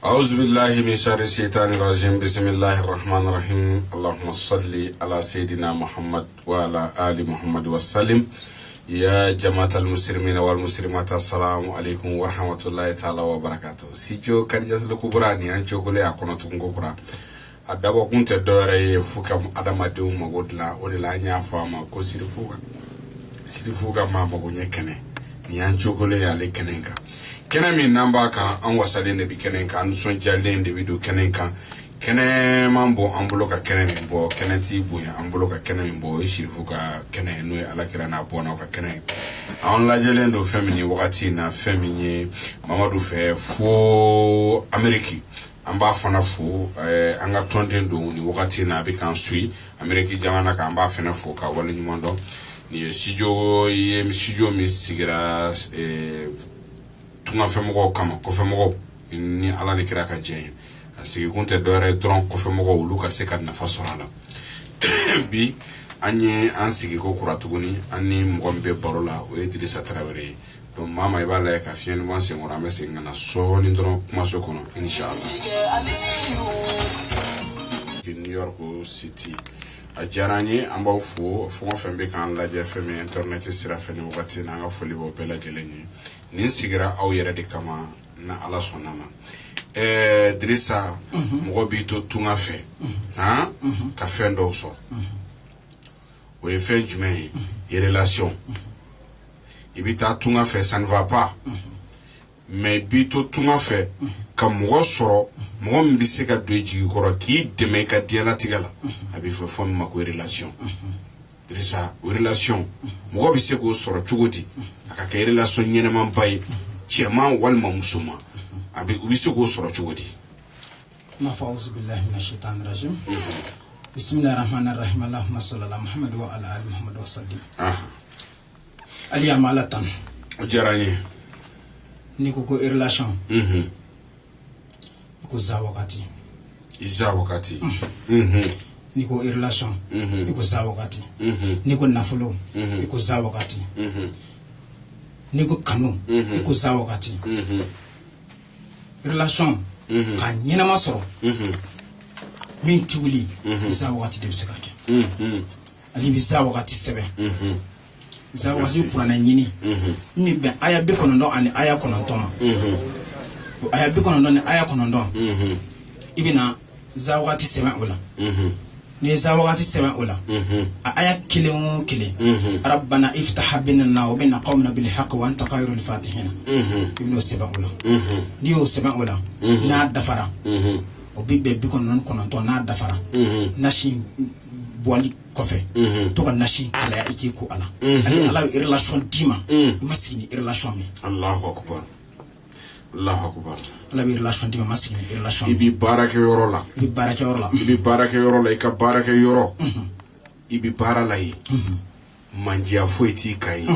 أعوذ بالله من شر الشيطان الرجيم بسم الله الرحمن الرحيم اللهم صل على سيدنا محمد وعلى آل محمد وسلم يا جماعة المسلمين والمسلمات السلام عليكم ورحمة الله تعالى وبركاته سيجو كارجاس لكبراني أنشو كلي أكونا تنغوكرا adabo kunte dore fuka adama de magodla woni la nya fama ko sirifuka mama gonye kene ni anchokole ya le kenenka kene mi namba ka an wasale ne bi kenenka an son jalde de bidu kenenka kene mambo ambuloka kene bo kene ti buya ambuloka kene bo sirifuka kene no ala kira na bona ka kene an la jele ndo femini wakati na femini mamadu fe fo ameriki amba fana fo anga tonden do ni wakati na bi kan sui ameriki jamana ka amba fana fo ka wala ni mondo ni sijo mi sigira tunga femogo kama ko femogo ni ala ni kira ka je asigi kunte dore dron ko femogo luka seka na fasorala bi anye ansigi ko kuratuguni ani mgombe barola o edili satrawere donc mama ibala ka fien mo sengora mese ngana so ni dron kuma so kono inshallah New York City ajaranye amba fo fembe kan la je feme internet sira fene wakati na nga foli bo bela jelenyi ni sigira aw yere de kama na ala sonama Drissa mo bito tunga fe ka fendo so o e fait jume et relation ibita tunga fe ça ne va pas mais bito tunga fe ka mo soro mo mbise ka doji ko ki de me ka diala tigala abi fo fon ma ko relation Drissa relation mo bise ko soro chugoti aka ka relation nyene man bay chema wal ma musuma abi bise ko soro chugoti ma fa'uz billahi minash shaitanir rajim bismillahir rahmanir rahim allahumma salli ala muhammad wa ala ali muhammad wa sallim ali amalatan jarani ni ko relation ko za wakati niko relation niko za wakati niko nafulo niko za wakati niko kanu niko za wakati relation ka nyina masoro min tiwuli za wakati de sekake ali bi za wakati sebe za wakati kurana nyini mi be aya be kono ndo ani aya kono toma aya bi kono ni aya kono ndo ibina zawati sema ula ni zawati sema ula aya kilon kile rabbana iftah binna wa bin qawmina bil haqq wa anta khairul fatihin ibnu sema ula ni o sema ula na dafara o bibbe bi kono non kono to na dafara nashi boli kofe to kan nashi kala ya ike ko ala ala relation dima masini relation mi Allahu akbar Allahu akbar la bi relation di masini relation ibi baraka yoro la ika baraka yoro ibi bara lai manjia foiti kai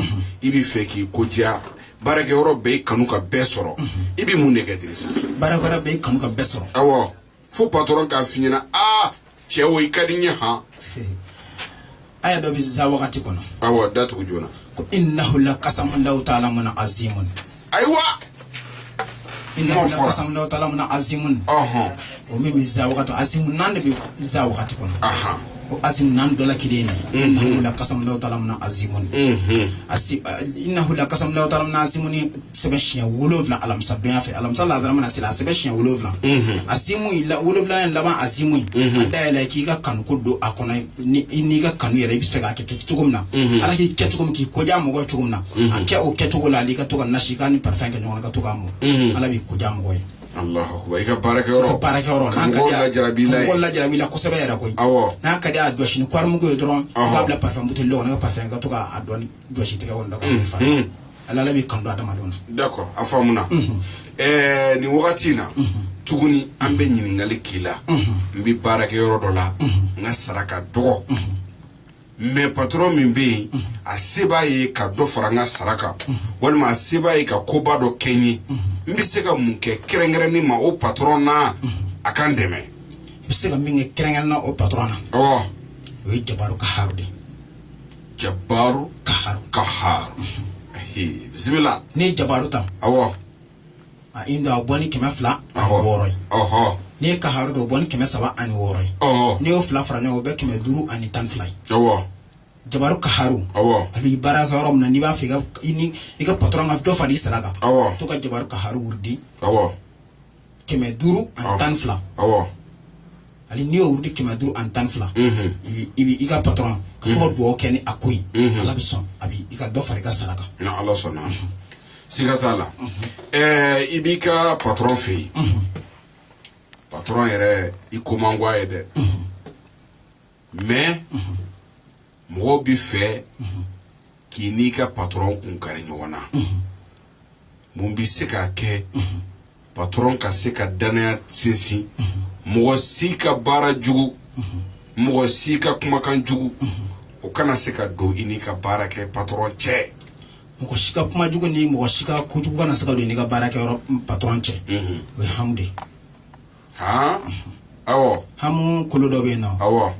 ibi feki koja baraka yoro be kanuka besoro ibi muneke Drissa baraka be kanuka besoro awo fo patron ka finyina chewo ikadinya ha aya do bi za wakati kono awo datu kujona ko innahu la qasamun law ta'ala mun azimun aywa innahu la qasamun law ta'ala mun azimun o mi za wakati azimun nan be za wakati kono o azim nan dola kidene innahu la qasamun law ta'ala mun azimun innahu la qasamun law ta'ala mun azimun sebashiya wolovla alam sabya fi alam sallallahu alaihi wasallam sila sebashiya wolovla azimu illa wolovla la ba azimu da la ki ga kan kudo akona ni ga kanu yere bi fega ke tugumna ala ki ke tugum ki ko jamu go tugumna ake o ke tugola li ka tugan nashi kan parfum ke nyona ka tugamu ala bi ko jamu go Allahu akbar ika baraka yoro nan ka wala jarabila ko sebe yara koy nan ka dia doshi ni kwarmu go dron fabla parfum butel lo na parfum ka tuga adon doshi tiga wonda ko fa ala la bi kando adama dona d'accord afamuna ni wakati na tuguni ambe nyini ngali kila mbi baraka yoro dola nga saraka dogo me patron mimbe aseba ye ka do faranga saraka walma aseba ye ka koba do kenyi mbi sega munke kerengere ni ma o patron na akandeme bisega minge kerengere na o patron na o we jabaru ka harde jabaru ka kahar bismillah ni jabaruta awo a inda boni keme fla woroi ni kaharu do boni keme saba ani woroi ni o fla franya o be keme duru ani tan fly jabaru kaharu ali baraka rom na ni ba figa ini iga patron af do fadi saraga to ka jabaru kaharu wurdi keme duru ani tan fla ali ni o wurdi keme duru ani tan fla ibi iga patron ka to do keni akui ala bison abi iga do fadi ka saraga na Allah sona sigatala ibika patron fi patron yere ikomangwa yede mais mo bi fe ki ni ka patron kun kare nyona mo bi se ka ke patron ka se ka dana sisi mo si ka bara jugu mo si ka kuma kan jugu o kana se ka do ini ka bara ke patron che mo shika kuma jugu ni mo shika kujugu kana saka do ni ka bara ke patron che we hamde awo hamu kolo do be no awo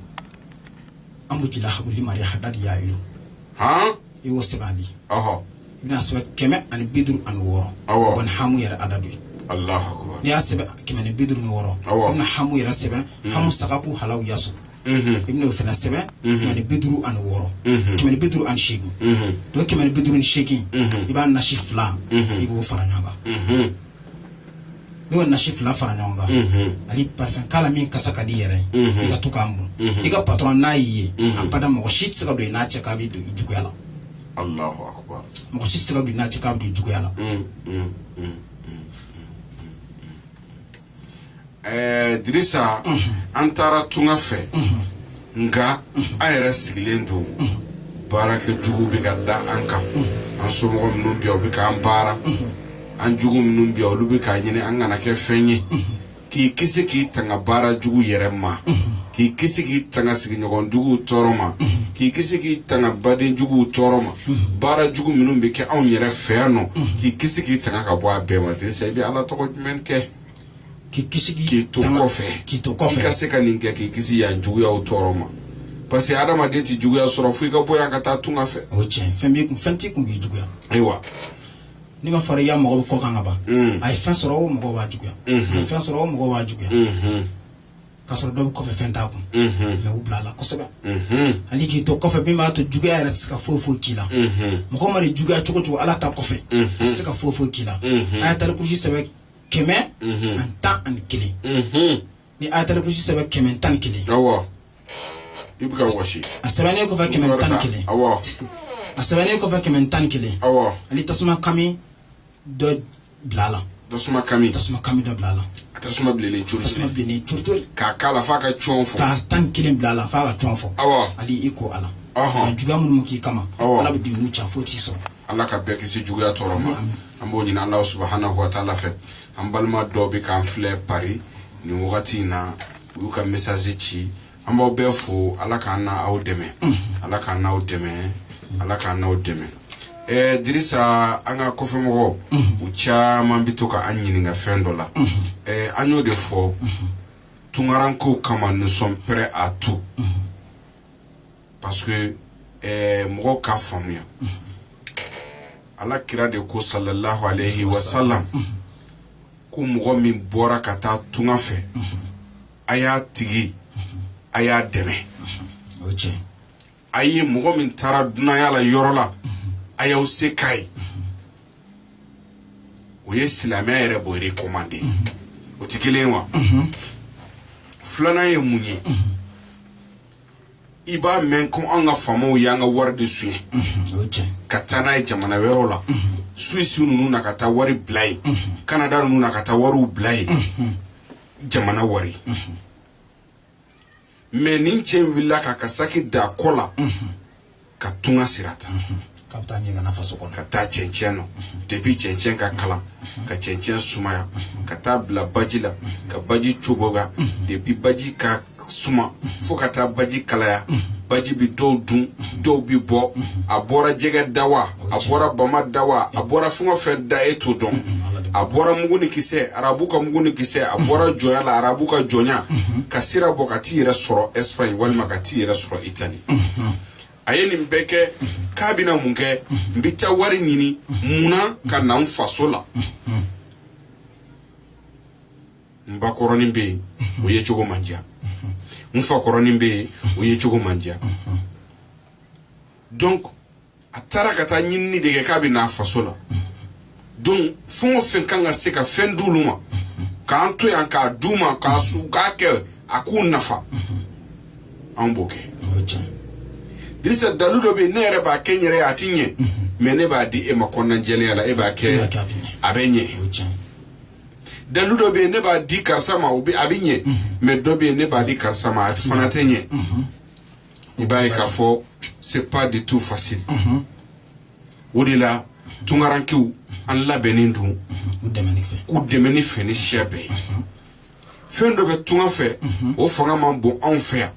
amu jila habuli mari hadad ya ilu iwo sebali ibna sebe keme ani bidru an woro bon hamu yara adadu Allah akbar ni asebe keme ni bidru ni woro ibna hamu yara sebe hamu sakaku halaw yasu ibna usana sebe keme ni bidru an woro keme ni bidru an shegi do keme ni bidru an shegi iban na shifla ibo faranyanga ni wonna shifla faranyanga ali parfum kala min kasaka di yere iga tukambu iga patron na yiye apada mo shit saka do ina cheka bi do juguyala Allahu akbar mo shit saka do ina cheka bi do juguyala Drissa antara tunga fe nga ayra siglendo baraka jugu bi gadda anka an somo num bi obi ka ambara an jugu num bi olubi ka nyine an ngana ke fenye ki kisi ki tanga bara jugu yerema ki kisi ki tanga sigi nyogon jugu toroma ki kisi ki tanga badin jugu toroma bara jugu minum bi ke an yere feno ki kisi ki tanga ka bo abema Drissa bi ala to ko men ke ki kisi ki to kofe ka se ka ninke ki kisi ya jugu ya toroma parce que adama de ti jugu ya soro fu ka boya ka ta tunga fe o che fembi fenti ku bi jugu ya aywa ni ma fara ya mo ko kanga ba ay fa soro mo ko ba jugu ya fa soro mo ko ba jugu ya ka soro do ko fe fenta ku me ublala ko seba ali ki to ko fe bi ma to jugu ya ska fofo kila mo ko mari jugu ya chuko ala ta ko fe ska fofo kila ay ta ku ji sebe keme anta an kili ni ay ta ku ji sebe keme tan kili awa ibuka washi asabane ko fa keme tan kili awa asabane ko fa keme tan kili awa ali tasuma kami do blala tasuma kami do blala tasuma blele churtur ka kala fa ka chonfo ka tan kili blala fa ka chonfo awa ali iko ala na juga mun muki kama ala bi dinu cha foti so ala ka be kisi juga toroma ambo nyina Allah subhanahu wa ta'ala fe ambalma dobi kan fle pari ni wakati na uka message ci ambo be fu ala kan na awdeme ala kan na awdeme ala kan na awdeme Drissa anga kofe mo ucha mambito ka anyini nga fendola anyo de fo tungaranko kama nous sommes prêts à tout parce que mo ka famia ala kira de ko sallallahu alayhi wa sallam ko mo mi bora kata tunga fe aya tigi aya deme oche ayi mo min tara duna yala yorola aya usekai oye silamia ere bo recommandé otikilenwa flana ye munye iba men ko anga famo yanga warde suye katana jamana werola Swiss nunu na kata wari blai Canada nunu na kata waru blai jamana wari menin chen villa ka kasaki da kola katunga sirata kapta nyinga na faso kono kata chencheno depuis chenchen ka kala ka chenchen sumaya kata bla bajila ka baji chuboga depuis baji ka suma fo kata baji kalaya baji bi do bi bo abora jega dawa abora bama dawa abora funga fe da eto don abora muguni kise arabuka muguni kise abora joya la arabuka jonya kasira bokati yera soro Espagne wal makati yera soro Italy aye nin bɛɛ kɛ k'a bɛna mun kɛ n bɛ taa wari ɲini munna ka na n faso la n ba kɔrɔnin bɛ yen o ye cogo man diya n fa kɔrɔnin bɛ yen o ye cogo man diya donc a taara ka taa ɲinini de kɛ k'a bɛ na faso la donc fɛn o fɛn kan ka se ka fɛn d'olu ma k'an to yan k'a d'u ma k'a kɛ a k'u nafa an b'o kɛ Dirisa dalu dɔ bɛ yen ne yɛrɛ b'a kɛ n yɛrɛ ye a ti ɲɛ mais ne b'a di e ma kɔnɔna jɛlenya la e b'a kɛ a bɛ ɲɛ dalu dɔ bɛ yen ne b'a di karisa ma a bɛ ɲɛ mais dɔ bɛ yen ne b'a di karisa ma a fana tɛ ɲɛ i b'a ye k'a fɔ c'est pas du tout facile o de la tungarankew an labɛnnen don k'u dɛmɛ ni fɛ ni siya bɛɛ ye fɛn dɔ bɛ tunga fɛ o fanga man bon anw fɛ yan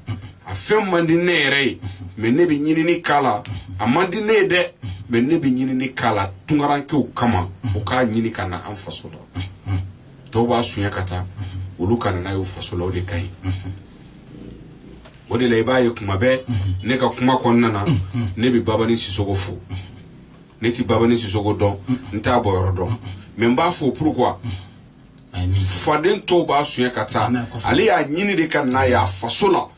a fɛn man di ne yɛrɛ ye mais ne bɛ ɲinini k'a la a man di ne ye dɛ mais ne bɛ ɲinini k'a la tungarankew kama u k'a ɲini ka na an faso la dɔw b'a sunya ka taa olu ka na n'a ye u faso la o de ka ɲi o de la i b'a ye kuma bɛɛ ne ka kuma kɔnɔna na ne bɛ Baba ni Sisoko fo ne ti Baba ni Sisoko dɔn n t'a bɔyɔrɔ dɔn mais n b'a fo pourquoi faden tɔw b'a sunya ka taa ale y'a ɲini de ka n'a ye a faso la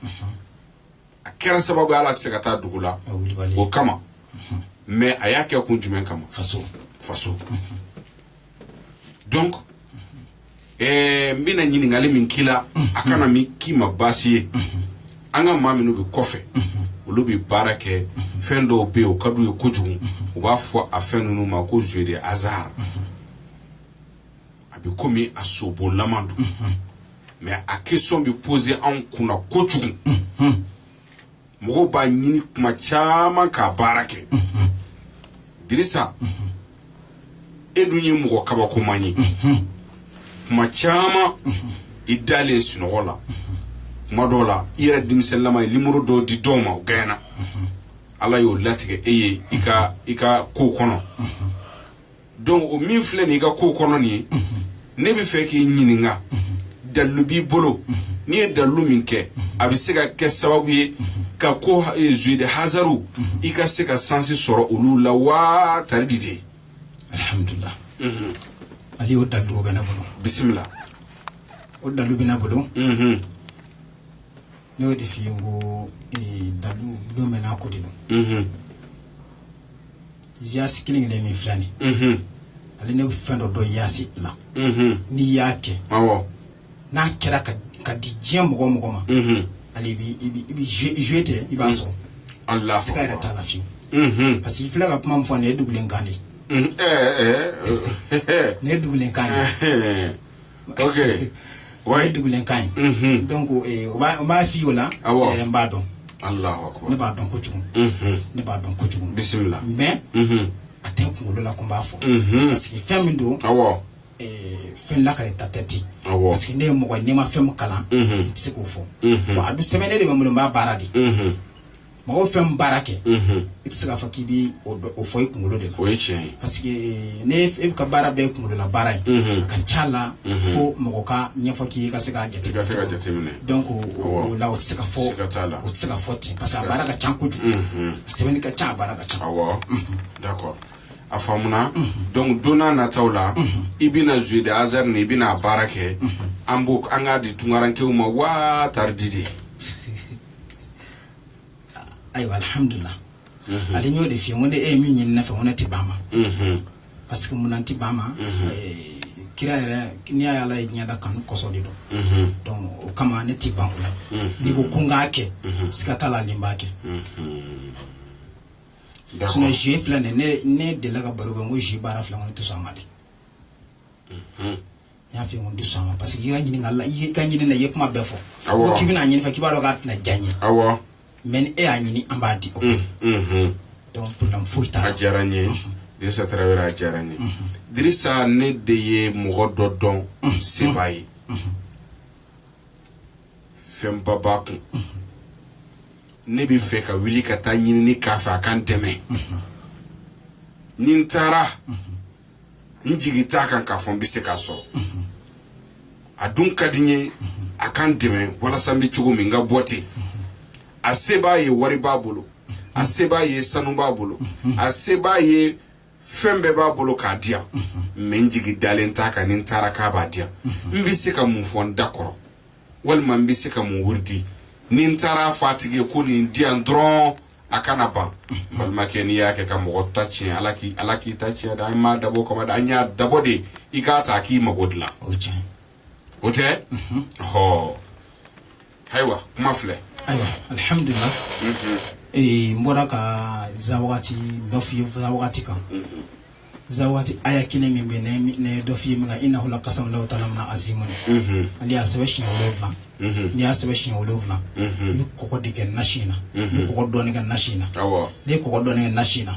a kɛra sababu ye ala tɛ se ka taa dugu la o kama mais a y'a kɛ kun jumɛn kama faso donc n bɛna ɲininkali min k'i la a kana min k'i ma baasi ye an ka maa minnu bɛ kɔfɛ olu bɛ baara kɛ fɛn dɔw bɛ yen o ka d'u ye kojugu u b'a fɔ a fɛn ninnu ma ko jeu de hasard a bɛ komi a sobolama don mais a question bɛ poser anw kunna kojugu mɔgɔw b'a ɲini kuma caman k'a baara kɛ Dirisa e dun ye mɔgɔ kabakoman ye kuma caman i dalen sunɔgɔ la kuma dɔw la i yɛrɛ denmisɛnninlama ye nimoro dɔw di dɔw ma o gɛnna ala y'o latigɛ e ye i ka kow kɔnɔ donc o min filɛ nin i ka kow kɔnɔ nin ye ne bɛ fɛ k'i ɲininka dalilu b'i bolo n'i ye dalilu min kɛ a bɛ se ka kɛ sababu ye ka ko jeu de hasard i ka se ka sansi sɔrɔ olu la waa tari di de alhamdulillah ali o dalilu bɛ ne bolo bisimila o dalilu bɛ ne bolo ne y'o de f'i ye n ko dalilu don bɛ n'a ko de don yaasi kelen kelen min filɛ nin ale ne bɛ fɛn dɔ dɔn yaasi la n'i y'a kɛ n'a kɛra ka di diɲɛ mɔgɔ mɔgɔ ma ale i bɛ jouer tɛ i b'a sɔrɔ siga yɛrɛ t'a la fiyewu parce que i filɛ ka kuma min fɔ nin ye dugulenkan de ye nin ye dugulenkan ye ok o ye dugulenkan ye donc o b'a f'i ye o la n b'a dɔn ne b'a dɔn kojugu ne b'a dɔn kojugu bisimila mais a tɛ n kunkolo la ko n b'a fɔ parce que fɛn min don fɛn lakari ta tɛ ten parce que ne ye mɔgɔ ye n'i ma fɛn min kalan n tɛ se k'o fɔ bon a dun sɛbɛnnen de bɛ n bolo n b'a baara de mɔgɔw fɛn baara kɛ i tɛ se k'a fɔ k'i bɛ o fɔ i kunkolo de la o ye tiɲɛ ye parce que ne e bɛ ka baara bɛɛ ye kunkolola baara ye a ka ca la fo mɔgɔ ka ɲɛfɔ k'i ye ka se k'a jateminɛ donc o la o tɛ se ka fɔ o tɛ se ka fɔ ten parce que a baara ka ca kojugu a sɛbɛnni ka ca a baara ka ca d'accord a faamuna donc don n'a nataw la i bɛna jeu de hasard nin i bɛna baara kɛ an k'a di tungarankew ma waa tari di de ayiwa alhamdulillah ale y'o de f'i ye n ko ne e ye min ɲini ne fɛ n ko ne tɛ ban ma parce que munna n tɛ ban ma kira yɛrɛ n'i y'a ye ala ye diɲɛ da kanu kɔsɔn de don donc o kama ne tɛ ban o la n'i ko ko n k'a kɛ siga t'a la ale n b'a kɛ sinon jeu filɛ nin ye ne delila ka baro kɛ n ko jeu baara filɛ n ko ne tɛ sɔn a ma de n y'a f'i ye n ko n tɛ sɔn a ma parce que i ka ɲini na i ye kuma bɛɛ fɔ ko k'i bɛna ɲini fɛ k'i b'a dɔn k'a tɛna diya n ye mais e y'a ɲini an b'a di o kan donc problème foyi t'a la a diyara n ye Dirisa Tarawele a diyara n ye Dirisa ne de ye mɔgɔ dɔ dɔn seba ye fɛnba b'a kun ne bɛ fɛ ka wuli ka taa ɲinini k'a fɛ a ka n dɛmɛ ni n taara n jigi t'a kan k'a fɔ n bɛ se k'a sɔrɔ a dun ka di n ye a ka n dɛmɛ walasa n bɛ cogo min n ka bɔ ten a se b'a ye wari b'a bolo a se b'a ye sanu b'a bolo a se b'a ye fɛn bɛɛ b'a bolo k'a di yan mɛ n jigi dalen t'a kan ni n taara k'a b'a di yan n bɛ se ka mun fɔ n da kɔrɔ walima n bɛ se ka mun wuridi ni n taara fɔ a tigi ye ko nin di yan dɔrɔn a kana ban balimakɛ n'i y'a kɛ ka mɔgɔ ta tiɲɛ ala k'i ta tiɲɛ dɛ an m'a dabɔ kama dɛ an y'a dabɔ de i k'a ta k'i mago dilan o tɛ hɔ ayiwa kuma filɛ ayiwa alhamdulillah n bɔra ka zawagati dɔ f'i ye zawagati kan zawagati aya kelen min bɛ ne ye dɔ f'i ye min kan innahu laqasamun law ta'lamuna azimun ale y'a sɛbɛn siɲɛ 7 n'i y'a sɛbɛn siɲɛ 7 i bɛ kɔgɔ de kɛ nasi na i bɛ kɔgɔ dɔɔni kɛ nasi na n'i ye kɔgɔ dɔɔni kɛ nasi na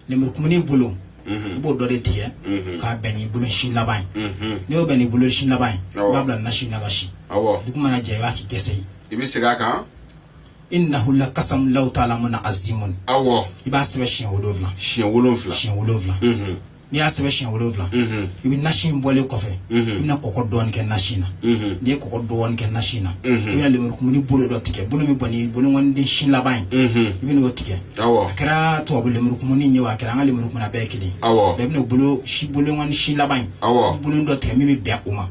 lemurukumuni bolo i b'o dɔ de tigɛ k'a bɛn n'i bolo sin laban ye n'i y'o bɛn n'i bolo sin laban ye i b'a bila nasi na ka si dugu mana jɛ i b'a k'i dɛsɛ ye i bɛ segin a kan innahu laqasamun law ta'lamuna azimun i b'a sɛbɛn siɲɛ 7 n'i y'a sɛbɛn siɲɛ 7 i bɛ nasi in bɔlen kɔfɛ i bɛna kɔgɔ dɔɔni kɛ nasi na n'i ye kɔgɔ dɔɔni kɛ nasi na i bɛna lemurukumuni bolo dɔ tigɛ bolo min bɔ ni boloŋɔniden sin laban ye i bɛna o tigɛ a kɛra tubabu lemurukumuni ye wa a kɛra an ka lemurukumuni a bɛɛ ye kelen bɛɛ bɛna boloŋɔni sin laban ye i bɛ bolo dɔ tigɛ min bɛ bɛn o ma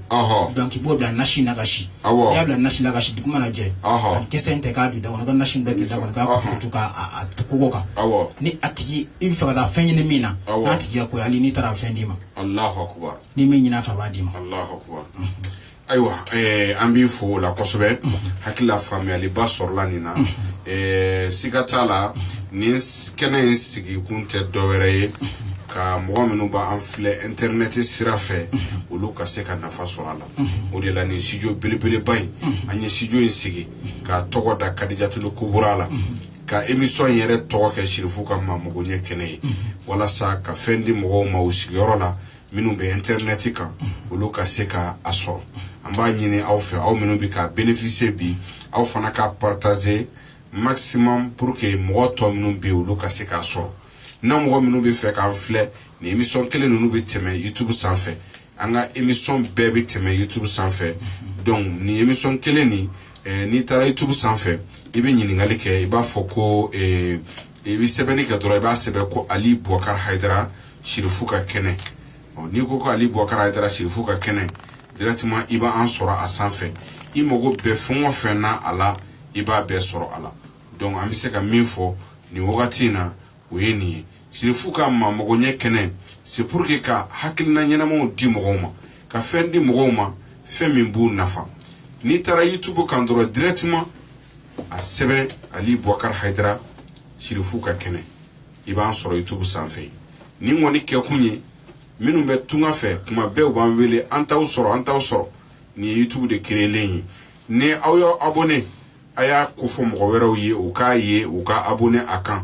donc i b'o bila nasi na ka si n'i y'a bila nasi na ka si dugu mana jɛ a kɛsɛ in tɛ k'a don da kɔnɔ ka nasi dɔ kɛ da kɔnɔ k'a kutukutu k'a koko kan ni a tigi i bɛ fɛ ka taa fɛn ɲini min na n'a tigi ka ko hali n'i taara fɛn di ma Allahu akbar ni min ɲina fa b'a di ma Allahu akbar ayiwa an b'i fo o la kosɛbɛ hakili la faamuyaliba sɔrɔla nin na siga t'a la nin kɛnɛ in sigi kun tɛ dɔwɛrɛ ye ka mɔgɔ minnu b'an filɛ internet sira fɛ olu ka se ka nafa sɔrɔ a la o de la nin studio belebeleba in an ye studio in sigi k'a tɔgɔ da Kadijatul Kubura la ka émission yɛrɛ tɔgɔ kɛ Sirifu ka maamago ɲɛ kɛnɛ ye walasa ka fɛn di mɔgɔw ma u sigiyɔrɔ la minnu bɛ internet kan olu ka se ka a sɔrɔ an b'a ɲini aw fɛ aw minnu bɛ ka bénéficier bi aw fana ka partager maximum pour que mɔgɔ tɔ minnu bɛ olu ka se k'a sɔrɔ na mɔgɔ minnu bɛ fɛ k'an filɛ ni émission kelen ninnu bɛ tɛmɛ YouTube sanfɛ an ka émission bɛɛ bɛ tɛmɛ YouTube sanfɛ donc ni émission kelen ni n'i taara YouTube sanfɛ i bɛ ɲininkali kɛ i b'a fɔ ko i bɛ sɛbɛnni kɛ dɔrɔn i b'a sɛbɛn ko Ali Boubacar Haidara Sirifu ka kɛnɛ n'i ko ko Ali Boubacar Haidara Sirifu ka kɛnɛ directement i b'an sɔrɔ a sanfɛ i mago bɛɛ fɛn o fɛn na a la i b'a bɛɛ sɔrɔ a la donc an bɛ se ka min fɔ nin wagati in na o ye nin ye Sirifu ka maamago ɲɛ kɛnɛ c'est pour que ka hakilina ɲɛnamaw di mɔgɔw ma ka fɛn di mɔgɔw ma fɛn min b'u nafa n'i taara YouTube kan dɔrɔn directement a sɛbɛn Ali Boubacar Haidara Sirifu ka kɛnɛ i b'an sɔrɔ YouTube sanfɛ ni ŋɔni kɛ kun ye minnu bɛ tunga fɛ kuma bɛɛ u b'an wele an t'aw sɔrɔ ni YouTube de créelen ye ni aw y'aw abonné a y'a kofɔ mɔgɔ wɛrɛw ye u k'a ye u ka abonné a kan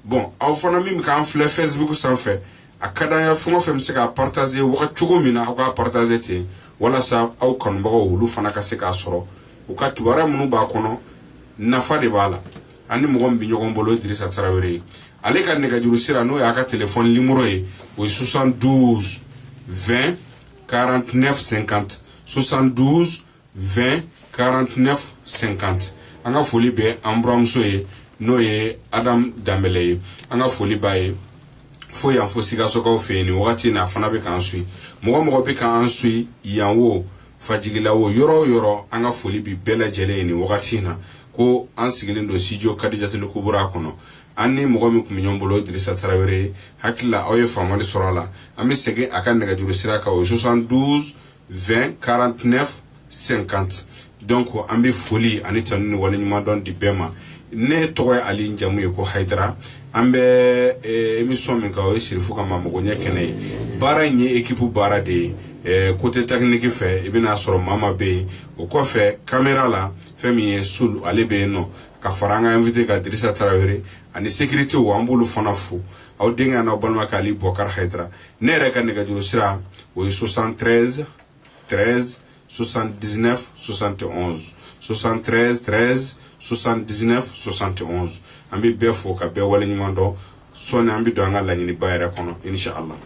bon aw fana min bɛ k'an filɛ Facebook sanfɛ a ka d'an ye fɛn o fɛn bɛ se ka partager wagati cogo min na aw k'a partager ten walasa aw kanubagaw olu fana ka se k'a sɔrɔ u ka kibaruya minnu b'a kɔnɔ nafa de b'a la ani mɔgɔ min bɛ ɲɔgɔn bolo Dirisa Tarawele ale ka nɛgɛjuru sira n'o y'a ka téléphone numéro ye o ye 72 20 49 50 72 20 49 50 an ka foli bɛ an buramuso ye n'o ye Adam Danbɛlɛ ye an ka foli b'a ye fo yan fo Sikasokaw fɛ yen nin wagati in na a fana bɛ k'an suit mɔgɔ bɛ k'an suit yan wo Fajigila wo yɔrɔ o yɔrɔ an ka foli bi bɛɛ lajɛlen ye nin wagati in na ko an sigilen don studio Kadijatul Kubura kɔnɔ an ni mɔgɔ min kun bɛ ɲɔgɔn bolo Dirisa Tarawele hakili la aw ye faamuyali sɔrɔ a la an bɛ segin a ka nɛgɛjuru sira kan o ye 72 20 49 50 donc an bɛ foli ani tanu ni waleɲuman dɔn di bɛɛ ma ne tɔgɔ ye Ali Njamu ye ko Haidara an bɛ émission min kan o ye Sirifu ka maamago ɲɛ kɛnɛ ye baara in ye équipe baara de ye côté technique fɛ i bɛna sɔrɔ Mama bɛ yen o kɔfɛ caméra la fɛn min ye Sul ale bɛ yen nɔ ka fara an ka invité ka Dirisa Tarawele ani sécurité wo an b'olu fana fo aw denkɛ n'aw balimakɛ Ali Boubacar Haidara ne yɛrɛ ka nɛgɛjuru sira o ye 73 13 79 71 73 13 79 71 an bɛ bɛɛ fo ka bɛɛ waleɲuman dɔn sɔɔni an bɛ don an ka laɲiniba yɛrɛ kɔnɔ inshallah